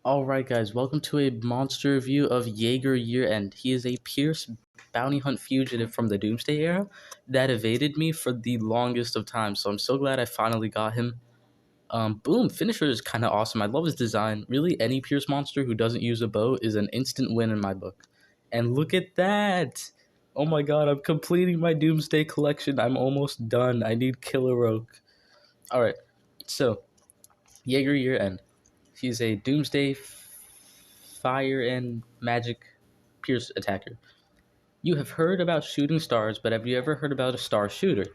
Alright guys, welcome to a monster review of Jaeger Yearend. He is a Pierce bounty hunt fugitive from the Doomsday era that evaded me for the longest of time, so I'm so glad I finally got him. Boom, finisher is kind of awesome. I love his design. Really, any Pierce monster who doesn't use a bow is an instant win in my book. And look at that! Oh my god, I'm completing my Doomsday collection. I'm almost done. I need Killer Oak. Alright, so, Jaeger Yearend. He's a Doomsday Fire and Magic Pierce attacker. You have heard about shooting stars, but have you ever heard about a star shooter?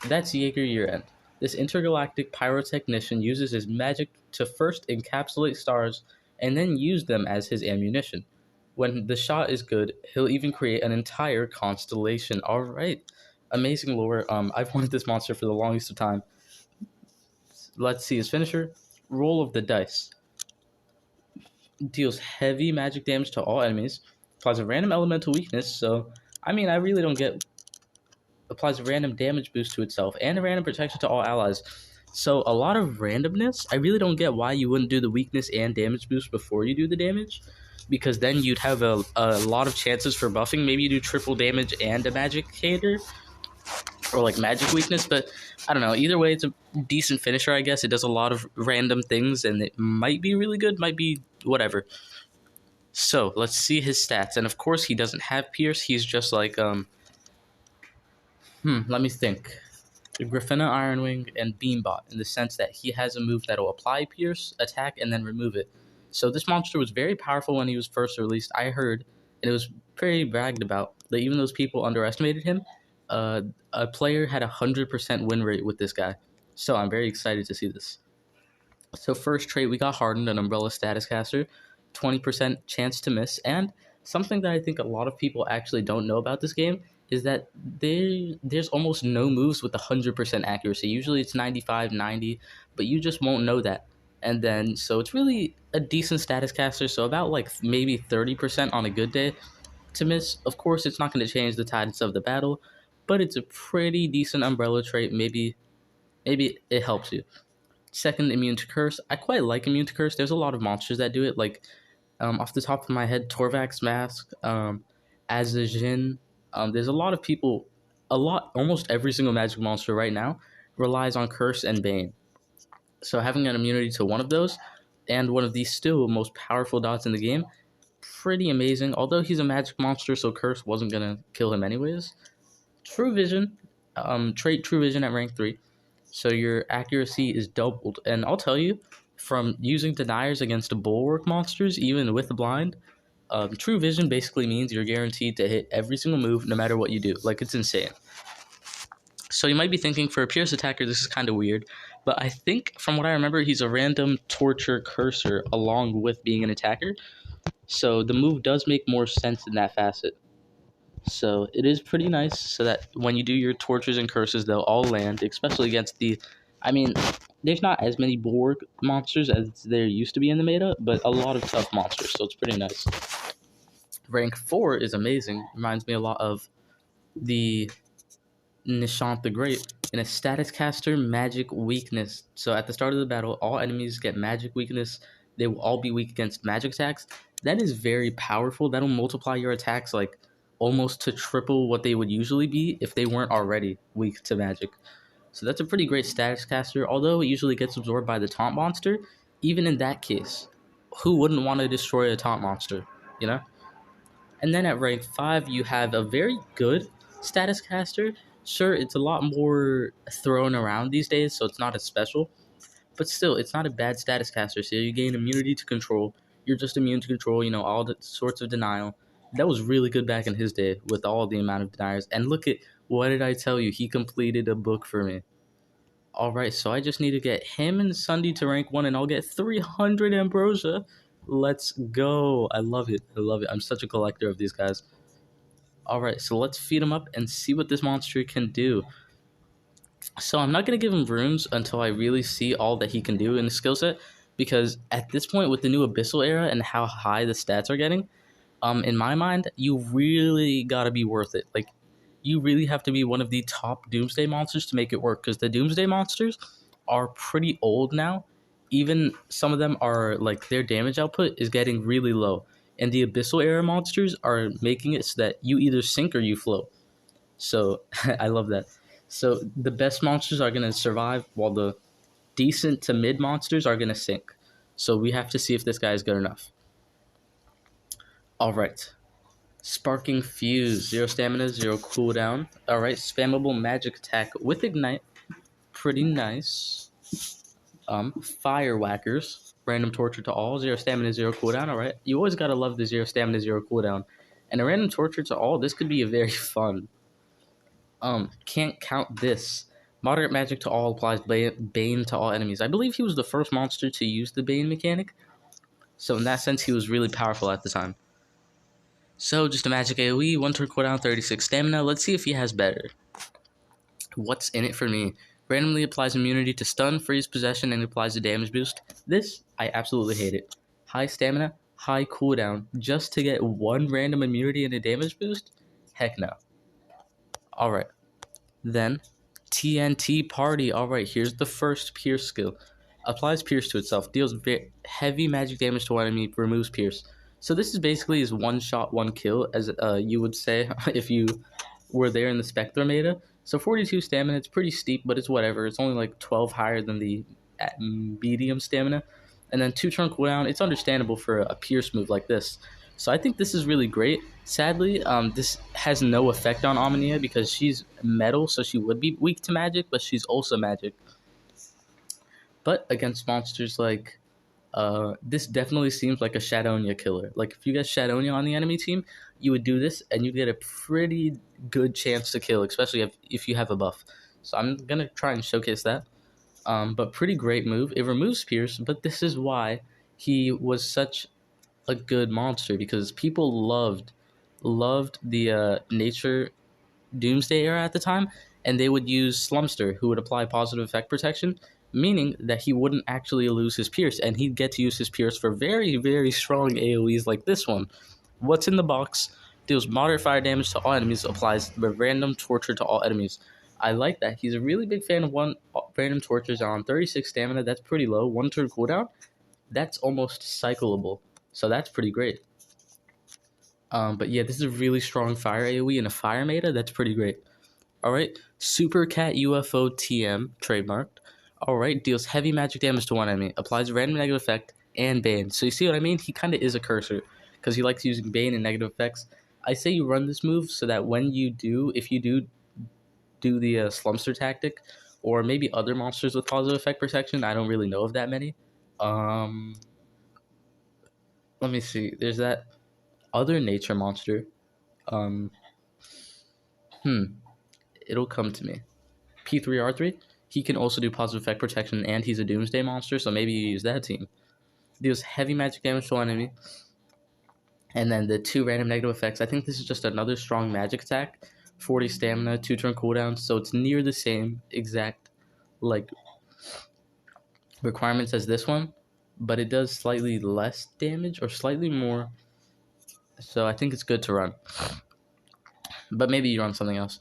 That's Jaeger Yearend. This intergalactic pyrotechnician uses his magic to first encapsulate stars and then use them as his ammunition. When the shot is good, he'll even create an entire constellation. Alright. Amazing lore. I've wanted this monster for the longest of time. Let's see his finisher. Roll of the dice. Deals heavy magic damage to all enemies, applies a random elemental weakness, so, I mean, I really don't get, applies a random damage boost to itself, and a random protection to all allies. So, a lot of randomness. I really don't get why you wouldn't do the weakness and damage boost before you do the damage, because then you'd have a lot of chances for buffing. Maybe you do triple damage and a magic hater, or like magic weakness, but I don't know. Either way, it's a decent finisher, I guess. It does a lot of random things, and it might be really good, might be whatever. So, let's see his stats. And of course, he doesn't have Pierce. He's just like, let me think. Griffina, Ironwing, and Beambot, in the sense that he has a move that'll apply Pierce, attack, and then remove it. So this monster was very powerful when he was first released, I heard, and it was very bragged about, that even those people underestimated him, a player had a 100% win rate with this guy. So I'm very excited to see this. So first trait, we got Hardened, an Umbrella status caster, 20% chance to miss, and something that I think a lot of people actually don't know about this game is that there's almost no moves with 100% accuracy. Usually it's 95, 90, but you just won't know that. And then, so it's really a decent status caster, so about like maybe 30% on a good day to miss. Of course, it's not going to change the tides of the battle, but it's a pretty decent Umbrella trait. Maybe it helps you. Second, immune to curse. I quite like immune to curse. There's a lot of monsters that do it. Like, off the top of my head, Torvak's Mask, Azajin. There's a lot of people, almost every single magic monster right now relies on curse and bane. So having an immunity to one of those, and one of the still most powerful dots in the game, pretty amazing. Although he's a magic monster, so curse wasn't gonna kill him anyways. True Vision, trait True Vision at rank 3. So your accuracy is doubled. And I'll tell you, from using deniers against bulwark monsters, even with the blind, True Vision basically means you're guaranteed to hit every single move no matter what you do. Like, it's insane. So you might be thinking, for a Pierce attacker, this is kind of weird. But I think, from what I remember, he's a random torture cursor along with being an attacker. So the move does make more sense in that facet. So it is pretty nice, so that when you do your tortures and curses, they'll all land, especially against the... I mean, there's not as many Bulwark monsters as there used to be in the meta, but a lot of tough monsters, so it's pretty nice. Rank 4 is amazing. Reminds me a lot of the Nishant the Great. In a status caster, magic weakness. So at the start of the battle, all enemies get magic weakness. They will all be weak against magic attacks. That is very powerful. That'll multiply your attacks like almost to triple what they would usually be if they weren't already weak to magic. So that's a pretty great status caster, although it usually gets absorbed by the taunt monster. Even in that case, who wouldn't want to destroy a taunt monster, you know? And then at rank 5, you have a very good status caster. Sure, it's a lot more thrown around these days, so it's not as special. But still, it's not a bad status caster. So you gain immunity to control. You're just immune to control, all the sorts of denial. That was really good back in his day with all the amount of deniers. And look at, what did I tell you? He completed a book for me. Alright, so I just need to get him and Sunday to rank 1 and I'll get 300 Ambrosia. Let's go. I love it. I love it. I'm such a collector of these guys. Alright, so let's feed him up and see what this monster can do. So I'm not going to give him runes until I really see all that he can do in the skill set, because at this point with the new Abyssal era and how high the stats are getting, in my mind, you really got to be worth it. Like, you really have to be one of the top Doomsday monsters to make it work, because the Doomsday monsters are pretty old now, even some of them are like their damage output is getting really low. And the Abyssal era monsters are making it so that you either sink or you float. So I love that. So the best monsters are going to survive while the decent to mid monsters are going to sink. So we have to see if this guy is good enough. All right. Sparking Fuse, 0 stamina, 0 cooldown. All right. Spammable magic attack with ignite. Pretty nice. Fire Whackers, random torture to all, 0 stamina, 0 cooldown. All right. You always got to love the 0 stamina, 0 cooldown. And a random torture to all, this could be a very fun. Can't count this. Moderate magic to all applies Bane to all enemies. I believe he was the first monster to use the Bane mechanic. So in that sense, he was really powerful at the time. So just a magic AoE, 1 turn cooldown, 36 stamina. Let's see if he has better. What's in it for me? Randomly applies immunity to stun, freeze, possession, and applies a damage boost. This, I absolutely hate it. High stamina, high cooldown, just to get 1 random immunity and a damage boost? Heck no. Alright. Then, TNT Party. Alright, here's the first Pierce skill. Applies Pierce to itself. Deals heavy magic damage to one enemy. Removes Pierce. So this is basically his one shot, one kill, as you would say if you were there in the Spectre meta. So 42 stamina, it's pretty steep, but it's whatever. It's only like 12 higher than the medium stamina. And then 2 turn cooldown, it's understandable for a Pierce move like this. So I think this is really great. Sadly, this has no effect on Omnia because she's metal, so she would be weak to magic, but she's also magic. But against monsters like this definitely seems like a Shadonia killer. Like if you get Shadonia on the enemy team, you would do this and you'd get a pretty good chance to kill, especially if you have a buff. So I'm gonna try and showcase that. But pretty great move. It removes Pierce, but this is why he was such a good monster, because people loved the nature Doomsday era at the time, and they would use Slumster, who would apply positive effect protection, meaning that he wouldn't actually lose his Pierce, and he'd get to use his Pierce for very, very strong AoEs like this one. What's in the box? Deals moderate fire damage to all enemies, applies random torture to all enemies. I like that. He's a really big fan of one random tortures on 36 stamina. That's pretty low. 1 turn cooldown. That's almost cyclable. So that's pretty great. But yeah, this is a really strong fire AoE in a fire meta. That's pretty great. Alright, Super Cat UFO TM, trademarked. Alright, deals heavy magic damage to one enemy, applies random negative effect, and Bane. So you see what I mean? He kind of is a cursor, because he likes using Bane and negative effects. I say you run this move so that when you do, if you do the Slumster tactic, or maybe other monsters with positive effect protection, I don't really know of that many. Let me see, there's that other nature monster. It'll come to me. P3R3, he can also do positive effect protection, and he's a Doomsday monster, so maybe you use that team. Deals heavy magic damage to one enemy, and then the 2 random negative effects. I think this is just another strong magic attack. 40 stamina, 2 turn cooldown, so it's near the same exact like requirements as this one, but it does slightly less damage or slightly more. So I think it's good to run. But maybe you run something else.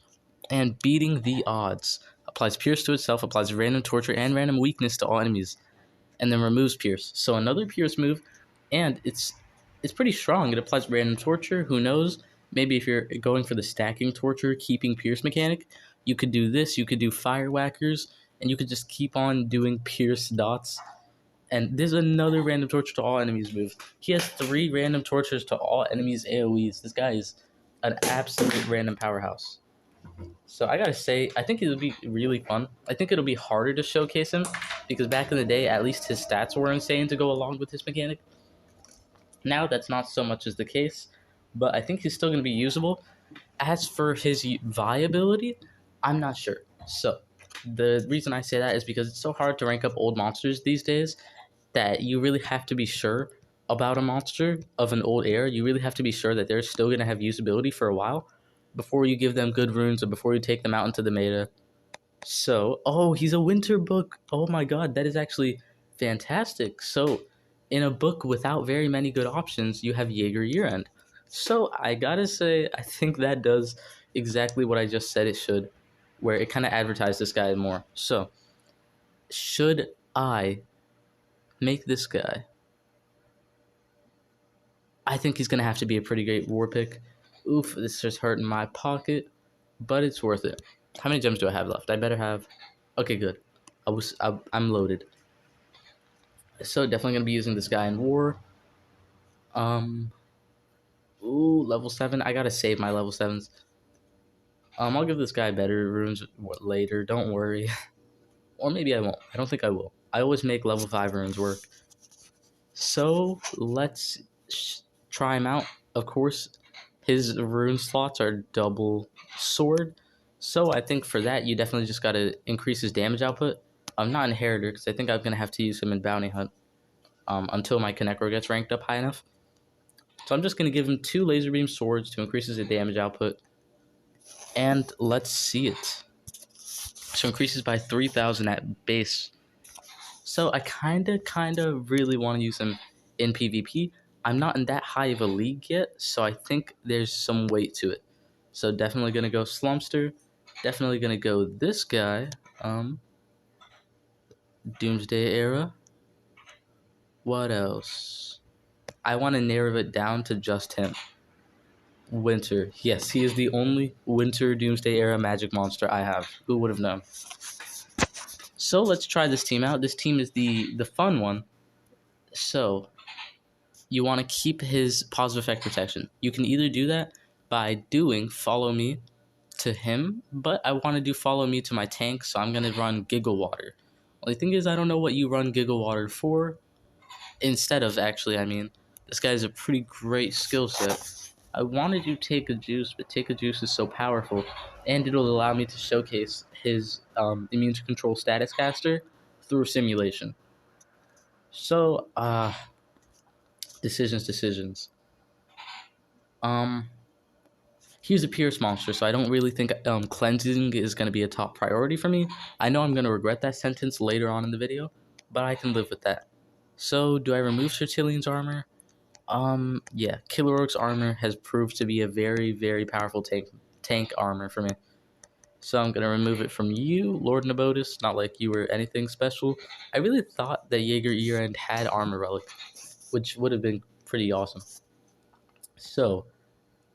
And Beating the Odds. Applies Pierce to itself, applies random torture and random weakness to all enemies, and then removes Pierce. So another Pierce move, and it's pretty strong. It applies random torture. Who knows? Maybe if you're going for the stacking torture, keeping Pierce mechanic, you could do this. You could do Fire Whackers, and you could just keep on doing Pierce dots. And there's another random torture to all enemies move. He has 3 random tortures to all enemies AoEs. This guy is an absolute random powerhouse. So I gotta say, I think it'll be really fun. I think it'll be harder to showcase him, because back in the day, at least his stats were insane to go along with his mechanic. Now that's not so much as the case, but I think he's still going to be usable. As for his viability, I'm not sure. So the reason I say that is because it's so hard to rank up old monsters these days that you really have to be sure about a monster of an old era. You really have to be sure that they're still going to have usability for a while before you give them good runes or before you take them out into the meta. So, oh, he's a winter book. Oh my god, that is actually fantastic. So, in a book without very many good options, you have Jaeger Yearend. So, I gotta say, I think that does exactly what I just said it should, where it kind of advertised this guy more. So, should I make this guy. I think he's going to have to be a pretty great war pick. Oof, this just hurting my pocket, but it's worth it. How many gems do I have left? I better have... Okay, good. I'm loaded. So definitely going to be using this guy in war. Ooh, level 7. I got to save my level 7s. I'll give this guy better runes later. Don't worry. Or maybe I won't. I don't think I will. I always make level 5 runes work. So let's try him out. Of course, his rune slots are double sword. So I think for that, you definitely just got to increase his damage output. I'm not Inheritor because I think I'm going to have to use him in Bounty Hunt until my Connector gets ranked up high enough. So I'm just going to give him 2 Laser Beam Swords to increase his damage output. And let's see it. So increases by 3,000 at base. So I kind of really want to use him in PvP. I'm not in that high of a league yet, so I think there's some weight to it. So definitely going to go Slumpster. Definitely going to go this guy. Doomsday Era. What else? I want to narrow it down to just him. Winter. Yes, he is the only Winter Doomsday Era magic monster I have. Who would have known? So let's try this team out. This team is the fun one. So you want to keep his positive effect protection. You can either do that by doing follow me to him, but I want to do follow me to my tank, so I'm going to run Giggle Water. Only thing is I don't know what you run Giggle Water for. Instead of, actually, I mean, this guy has a pretty great skill set. I wanted to take a juice, but take a juice is so powerful, and it'll allow me to showcase his immune to control status caster through simulation. So, decisions. He's a Pierce monster, so I don't really think cleansing is going to be a top priority for me. I know I'm going to regret that sentence later on in the video, but I can live with that. So, do I remove Sertillion's armor? Yeah, Killer Orc's armor has proved to be a very, very powerful tank armor for me. So I'm going to remove it from you, Lord Nabotis, not like you were anything special. I really thought that Jaeger Yearend had armor relic, which would have been pretty awesome. So,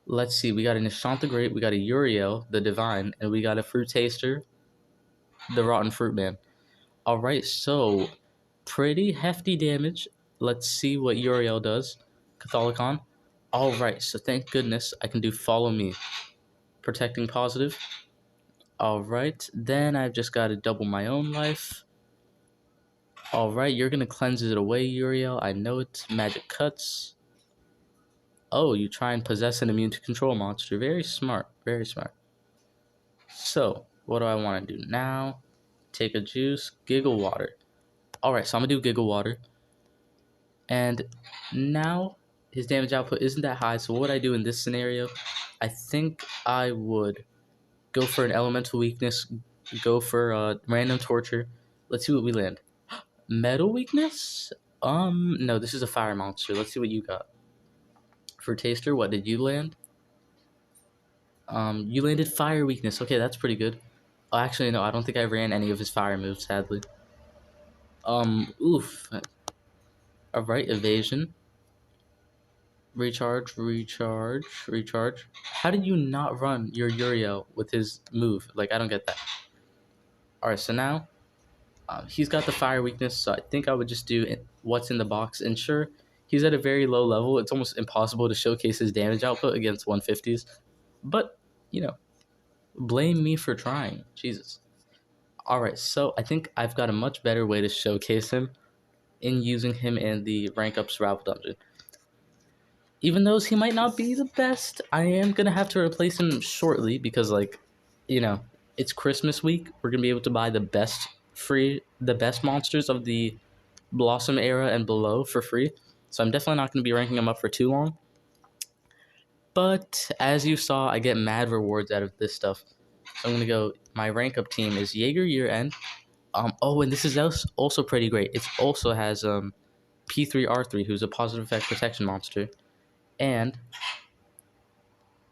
let's see, we got a Nishant the Great, we got a Uriel, the Divine, and we got a Fruit Taster, the Rotten Fruit Man. Alright, so, pretty hefty damage. Let's see what Uriel does. Catholicon. Alright, so thank goodness I can do Follow Me. Protecting positive. Alright, then I've just got to double my own life. Alright, you're going to cleanse it away, Uriel. I know it. Magic Cuts. Oh, you try and possess an immune to control monster. Very smart. Very smart. So, what do I want to do now? Take a juice. Giggle Water. Alright, so I'm going to do Giggle Water. And now, his damage output isn't that high, so what would I do in this scenario? I think I would go for an elemental weakness, go for random torture. Let's see what we land. Metal weakness? No, this is a fire monster. Let's see what you got. For Taster, what did you land? You landed fire weakness. Okay, that's pretty good. Oh, actually, no, I don't think I ran any of his fire moves, sadly. Oof. Alright, evasion. Recharge. How did you not run your Uriel with his move? Like, I don't get that. Alright, so now, he's got the fire weakness, so I think I would just do what's in the box. And sure, he's at a very low level. It's almost impossible to showcase his damage output against 150s. But, you know, blame me for trying. Jesus. Alright, so I think I've got a much better way to showcase him in using him in the rank up survival dungeon. Even though he might not be the best, I am going to have to replace him shortly because, like, you know, it's Christmas week. We're going to be able to buy the best monsters of the Blossom era and below for free. So I'm definitely not going to be ranking them up for too long. But as you saw, I get mad rewards out of this stuff. So I'm going to go, my rank up team is Jaeger Yearend. Oh, and this is also pretty great. It also has P3R3, who's a positive effect protection monster. And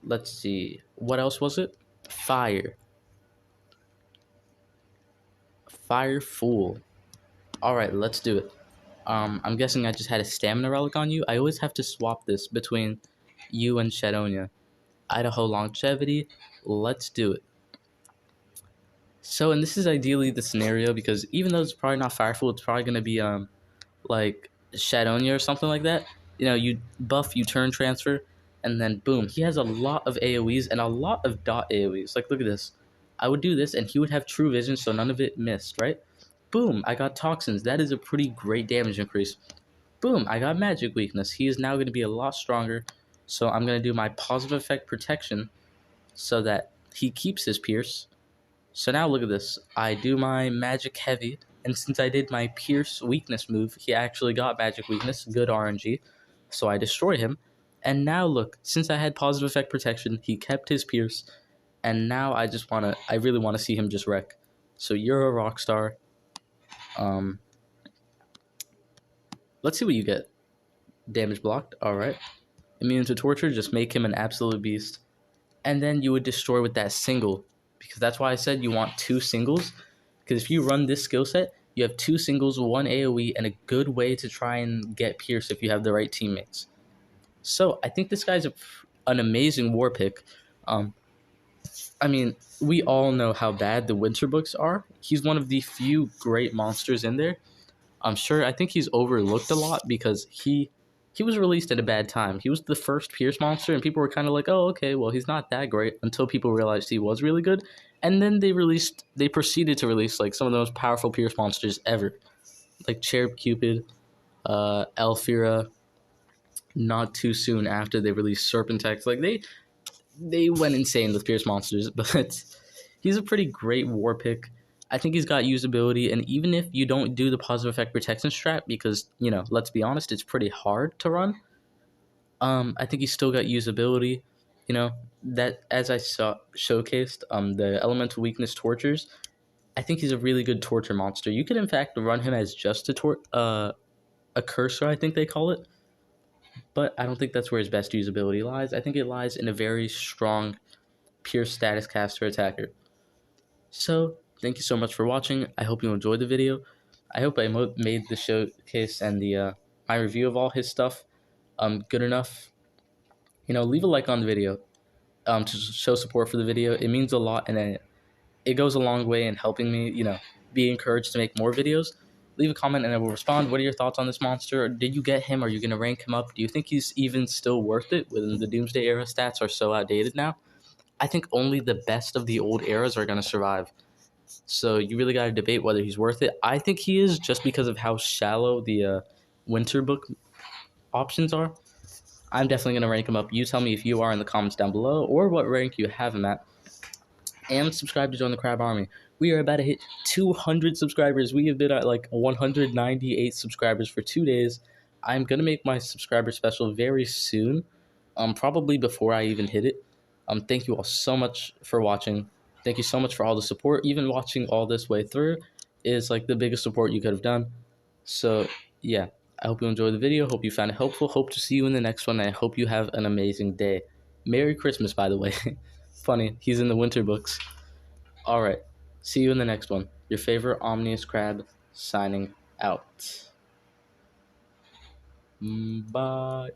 let's see, what else was it? Fire Fool. Alright, let's do it. I'm guessing I just had a stamina relic on you. I always have to swap this between you and Shadonia. Idaho longevity. Let's do it. So, and this is ideally the scenario because even though it's probably not Fireful, it's probably gonna be like Shadonia or something like that. You know, you buff, you turn transfer, and then boom, he has a lot of AoEs and a lot of dot AoEs. Like, look at this. I would do this, and he would have true vision, so none of it missed, right? Boom, I got toxins. That is a pretty great damage increase. Boom, I got magic weakness. He is now going to be a lot stronger. So I'm going to do my positive effect protection so that he keeps his pierce. So now look at this. I do my magic heavy. And since I did my pierce weakness move, he actually got magic weakness. Good RNG. So I destroy him. And now look, since I had positive effect protection, he kept his pierce. And now I really want to see him just wreck. So you're a rock star. Let's see what you get. Damage blocked. All right. Immune to torture. Just make him an absolute beast. And then you would destroy with that single. Because that's why I said you want two singles. Because if you run this skill set, you have two singles, one AoE, and a good way to try and get Pierce if you have the right teammates. So I think this guy's an amazing war pick. I mean, we all know how bad the winter books are. He's one of the few great monsters in there. I'm sure. I think he's overlooked a lot because he was released at a bad time. He was the first Pierce monster, and people were kind of like, "Oh, okay, well, he's not that great." Until people realized he was really good, and then they proceeded to release like some of the most powerful Pierce monsters ever, like Cherub Cupid, Alfira. Not too soon after they released Serpentex, like they went insane with Pierce monsters, but he's a pretty great war pick. I think he's got usability, and even if you don't do the positive effect protection strat, because, you know, let's be honest, it's pretty hard to run, I think he's still got usability. You know, that as I saw showcased, the elemental weakness tortures, I think he's a really good torture monster. You could in fact run him as just a cursor, I think they call it, but I don't think that's where his best usability lies. I think it lies in a very strong pure status caster attacker. So, thank you so much for watching. I hope you enjoyed the video. I hope I made the showcase and the my review of all his stuff good enough. You know, leave a like on the video to show support for the video. It means a lot, and it goes a long way in helping me, you know, be encouraged to make more videos. Leave a comment and I will respond. What are your thoughts on this monster? Did you get him? Are you going to rank him up? Do you think he's even still worth it when the Doomsday Era stats are so outdated now? I think only the best of the old eras are going to survive. So you really got to debate whether he's worth it. I think he is, just because of how shallow the winter book options are. I'm definitely going to rank him up. You tell me if you are in the comments down below or what rank you have him at. And subscribe to join the Crab Army. We are about to hit 200 subscribers. We have been at like 198 subscribers for 2 days. I'm going to make my subscriber special very soon, probably before I even hit it. Thank you all so much for watching. Thank you so much for all the support. Even watching all this way through is like the biggest support you could have done. So, yeah, I hope you enjoyed the video. Hope you found it helpful. Hope to see you in the next one. And I hope you have an amazing day. Merry Christmas, by the way. Funny, he's in the winter books. All right, see you in the next one. Your favorite Omni-Crab signing out. Bye.